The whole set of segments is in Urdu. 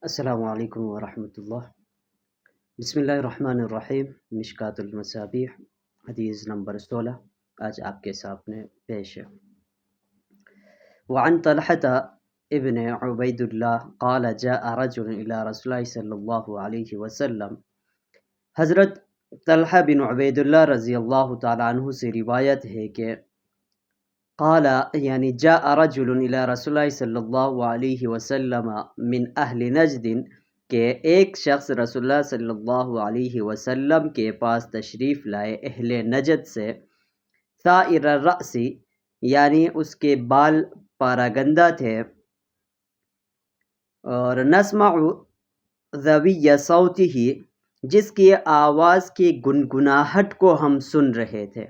السلام علیکم ورحمۃ اللہ۔ بسم اللہ الرحمن الرحیم۔ مشکات المصابیح حدیث نمبر 16 آج آپ کے سامنے پیش ہے۔ وعن طلحة ابن عبید اللہ قال جاء رجل الى رسول اللہ صلی اللہ علیہ وسلم۔ حضرت طلحہ بن عبید اللہ رضی اللہ تعالیٰ عنہ سے روایت ہے کہ قال یعنی جاء رجل الى رسول اللہ صلی اللہ علیہ وسلم من اہل نجد کہ ایک شخص رسول اللہ صلی اللہ علیہ وسلم کے پاس تشریف لائے اہل نجد سے، ثائر الرأس یعنی اس کے بال پاراگندہ تھے، اور نسمع ذوی صوتہ جس کی آواز کی گنگناہٹ کو ہم سن رہے تھے۔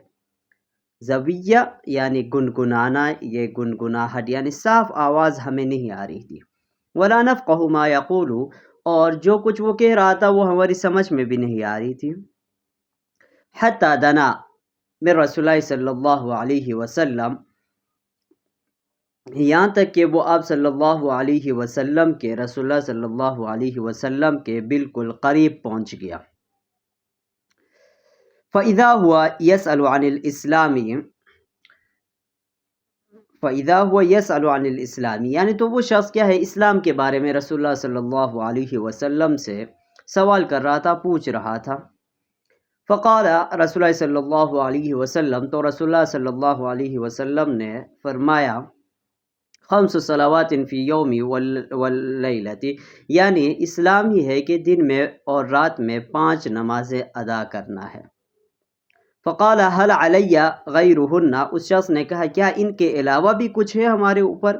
زویہ یعنی گنگنانا، یہ گنگناہٹ یعنی صاف آواز ہمیں نہیں آ رہی تھی۔ ولا نفقہ ما یقول، اور جو کچھ وہ کہہ رہا تھا وہ ہماری سمجھ میں بھی نہیں آ رہی تھی۔ حتی دنا من رسول اللہ صلی اللہ علیہ وسلم، یہاں تک کہ وہ آپ صلی اللہ علیہ وسلم کے رسول اللہ صلی اللہ علیہ وسلم کے بالکل قریب پہنچ گیا۔ فَإِذَا هُوَ يَسْأَلُ عَنِ الْإِسْلَامِ، فَإِذَا هُوَ يَسْأَلُ عَنِ الْإِسْلَامِ یعنی تو وہ شخص کیا ہے، اسلام کے بارے میں رسول اللہ صلی اللہ علیہ وسلم سے سوال کر رہا تھا، پوچھ رہا تھا۔ فقال رسول اللہ صلی اللہ علیہ وسلم، تو رسول اللہ صلی اللہ علیہ وسلم نے فرمایا، خمس صلوات فی یوم واللیلۃ، یعنی اسلام ہی ہے کہ دن میں اور رات میں 5 نمازیں ادا کرنا ہے۔ فقال هل علی غیرہن، اس شخص نے کہا کیا ان کے علاوہ بھی کچھ ہے ہمارے اوپر؟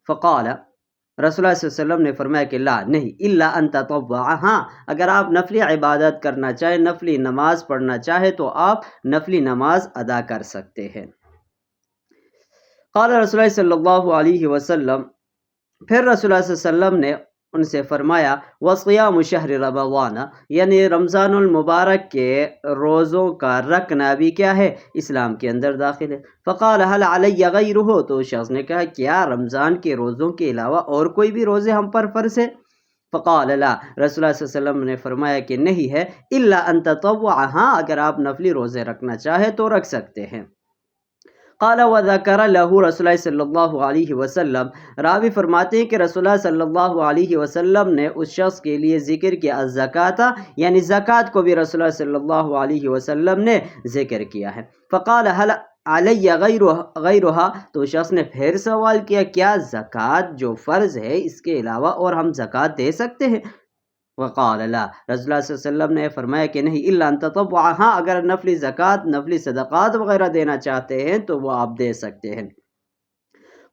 فقال رسول اللہ صلی اللہ علیہ وسلم نے فرمایا کہ لا نہیں، الا ان تطوع، ہاں اگر آپ نفلی عبادت کرنا چاہیں، نفلی نماز پڑھنا چاہیں تو آپ نفلی نماز ادا کر سکتے ہیں۔ قال رسول اللہ صلی اللہ علیہ وسلم، پھر رسول اللہ صلی اللہ علیہ وسلم نے ان سے فرمایا، وصیام شہر رمضان، یعنی رمضان المبارک کے روزوں کا رکھنا بھی کیا ہے، اسلام کے اندر داخل ہے۔ فقال هل علی غیرہ، تو شخص نے کہا کیا رمضان کے روزوں کے علاوہ اور کوئی بھی روزے ہم پر فرض ہے؟ فقال لا، رسول اللہ صلی اللہ علیہ وسلم نے فرمایا کہ نہیں ہے، الا ان تطوع، ہاں اگر آپ نفلی روزے رکھنا چاہیں تو رکھ سکتے ہیں۔ قال وذکر له رسول اللہ صلی اللہ علیہ وسلم، راوی فرماتے ہیں کہ رسول اللہ صلی اللہ علیہ وسلم نے اس شخص کے لیے ذکر کیا الزکاۃ، یعنی زکوٰۃ کو بھی رسول اللہ صلی اللہ علیہ وسلم نے ذکر کیا ہے۔ فقال هل علی غیرہا، تو شخص نے پھر سوال کیا کیا زکوٰۃ جو فرض ہے اس کے علاوہ اور ہم زکوٰۃ دے سکتے ہیں؟ وقال لا، رسول اللہ صلی اللہ علیہ وسلم نے فرمایا کہ نہیں، الا ان تطوع، ہاں اگر نفلی زکوٰۃ، نفلی صدقات وغیرہ دینا چاہتے ہیں تو وہ آپ دے سکتے ہیں۔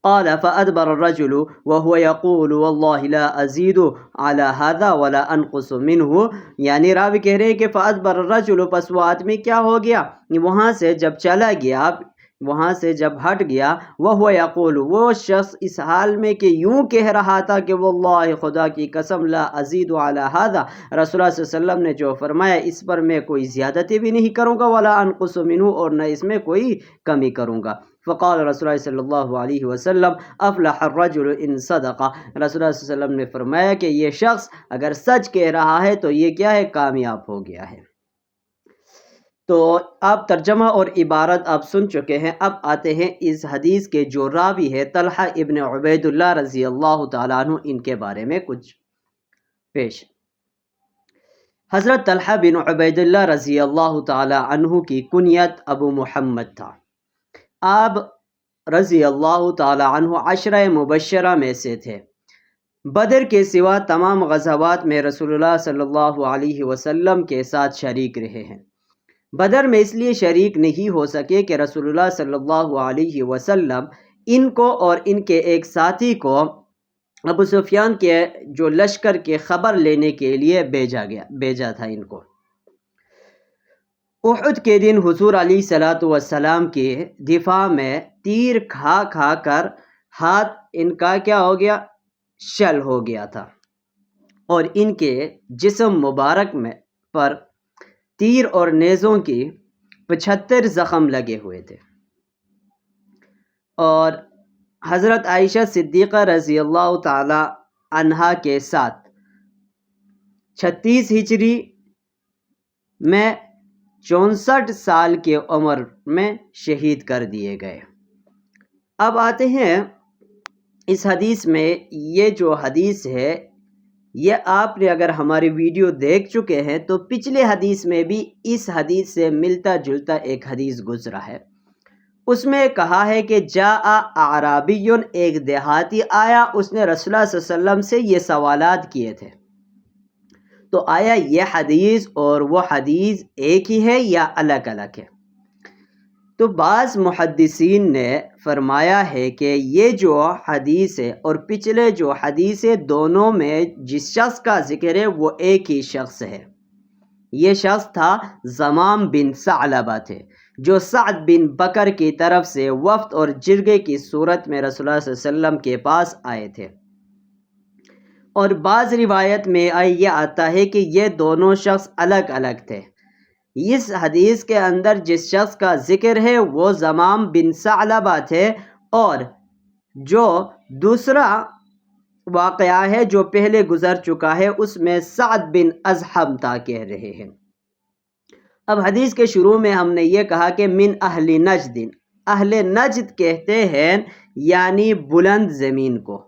قال فأدبر الرجل وهو يقول والله لا أزيد على هذا ولا أنقص منه، یعنی راوی کہہ رہے ہیں کہ فأدبر الرجل، پس وہ آدمی کیا ہو گیا، وہاں سے جب چلا گیا، وہاں سے جب ہٹ گیا، وہ یقول، وہ شخص اس حال میں کہ یوں کہہ رہا تھا کہ واللہ، خدا کی قسم، لا ازید علی ھذا، رسول اللہ صلی اللہ علیہ وسلم نے جو فرمایا اس پر میں کوئی زیادتی بھی نہیں کروں گا، ولا انقص منہ، اور نہ اس میں کوئی کمی کروں گا۔ فقال رسول اللہ صلی اللہ علیہ وسلم افلح الرجل ان صدق، رسول اللہ صلی اللہ علیہ وسلم نے فرمایا کہ یہ شخص اگر سچ کہہ رہا ہے تو یہ کیا ہے، کامیاب ہو گیا ہے۔ تو آپ ترجمہ اور عبارت آپ سن چکے ہیں، اب آتے ہیں اس حدیث کے جو راوی ہے طلحہ ابن عبید اللہ رضی اللہ تعالیٰ عنہ، ان کے بارے میں کچھ پیش۔ حضرت طلحہ بن عبید اللہ رضی اللہ تعالیٰ عنہ کی کنیت ابو محمد تھا۔ آپ رضی اللہ تعالیٰ عنہ 10 مبشرہ میں سے تھے۔ بدر کے سوا تمام غزوات میں رسول اللہ صلی اللہ علیہ وسلم کے ساتھ شریک رہے ہیں۔ بدر میں اس لیے شریک نہیں ہو سکے کہ رسول اللہ صلی اللہ علیہ وسلم ان کو اور ان کے ایک ساتھی کو ابو سفیان کے جو لشکر کے خبر لینے کے لیے بھیجا تھا ان کو۔ احد کے دن حضور علیہ الصلوۃ والسلام کے دفاع میں تیر کھا کھا کر ہاتھ ان کا کیا ہو گیا، شل ہو گیا تھا، اور ان کے جسم مبارک میں پر تیر اور نیزوں کی 75 زخم لگے ہوئے تھے، اور حضرت عائشہ صدیقہ رضی اللہ تعالی عنہا کے ساتھ 36 ہجری میں 64 سال کی عمر میں شہید کر دیے گئے۔ اب آتے ہیں اس حدیث میں، یہ جو حدیث ہے یہ آپ نے اگر ہماری ویڈیو دیکھ چکے ہیں تو پچھلے حدیث میں بھی اس حدیث سے ملتا جلتا ایک حدیث گزرا ہے۔ اس میں کہا ہے کہ جاء اعرابی، ایک دیہاتی آیا، اس نے رسول اللہ صلی اللہ علیہ وسلم سے یہ سوالات کیے تھے۔ تو آیا یہ حدیث اور وہ حدیث ایک ہی ہے یا الگ الگ ہے؟ تو بعض محدثین نے فرمایا ہے کہ یہ جو حدیث ہے اور پچھلے جو حدیث ہے، دونوں میں جس شخص کا ذکر ہے وہ ایک ہی شخص ہے۔ یہ شخص تھا زمام بن ثعلبہ تھے، جو سعد بن بکر کی طرف سے وفد اور جرگے کی صورت میں رسول اللہ صلی اللہ علیہ وسلم کے پاس آئے تھے۔ اور بعض روایت میں یہ آتا ہے کہ یہ دونوں شخص الگ الگ تھے۔ اس حدیث کے اندر جس شخص کا ذکر ہے وہ زمام بن ثعلبہ تھے، اور جو دوسرا واقعہ ہے جو پہلے گزر چکا ہے اس میں سعد بن ازحم تھا کہہ رہے ہیں۔ اب حدیث کے شروع میں ہم نے یہ کہا کہ من اہل نجد، اہل نجد کہتے ہیں یعنی بلند زمین کو،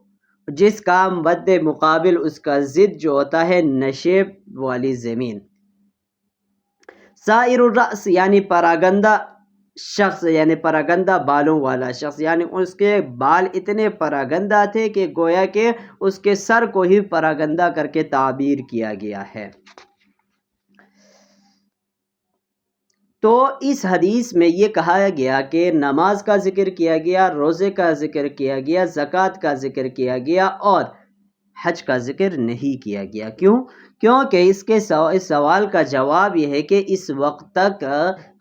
جس کا مد مقابل اس کا ضد جو ہوتا ہے نشیب والی زمین۔ سائر الرأس یعنی پراگندہ شخص، یعنی پراگندہ بالوں والا شخص، یعنی اس کے بال اتنے پراگندہ تھے کہ گویا کہ اس کے سر کو ہی پراگندہ کر کے تعبیر کیا گیا ہے۔ تو اس حدیث میں یہ کہا گیا کہ نماز کا ذکر کیا گیا، روزے کا ذکر کیا گیا، زکوٰۃ کا ذکر کیا گیا، اور حج کا ذکر نہیں کیا گیا۔ کیوں؟ کیونکہ اس سوال کا جواب یہ ہے کہ اس وقت تک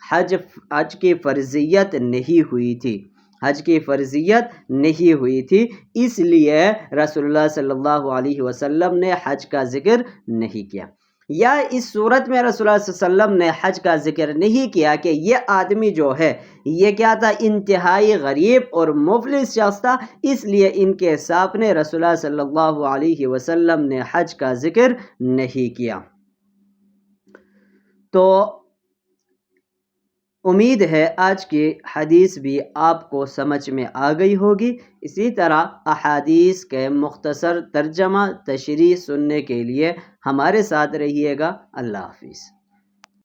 حج کی فرضیت نہیں ہوئی تھی، حج کی فرضیت نہیں ہوئی تھی، اس لیے رسول اللہ صلی اللہ علیہ وسلم نے حج کا ذکر نہیں کیا۔ یا اس صورت میں رسول اللہ صلی اللہ علیہ وسلم نے حج کا ذکر نہیں کیا کہ یہ آدمی جو ہے یہ کیا تھا، انتہائی غریب اور مفلس شخص تھا، اس لیے ان کے سامنے رسول اللہ صلی اللہ علیہ وسلم نے حج کا ذکر نہیں کیا۔ تو امید ہے آج کی حدیث بھی آپ کو سمجھ میں آ گئی ہوگی۔ اسی طرح احادیث کے مختصر ترجمہ تشریح سننے کے لیے ہمارے ساتھ رہیے گا۔ اللہ حافظ۔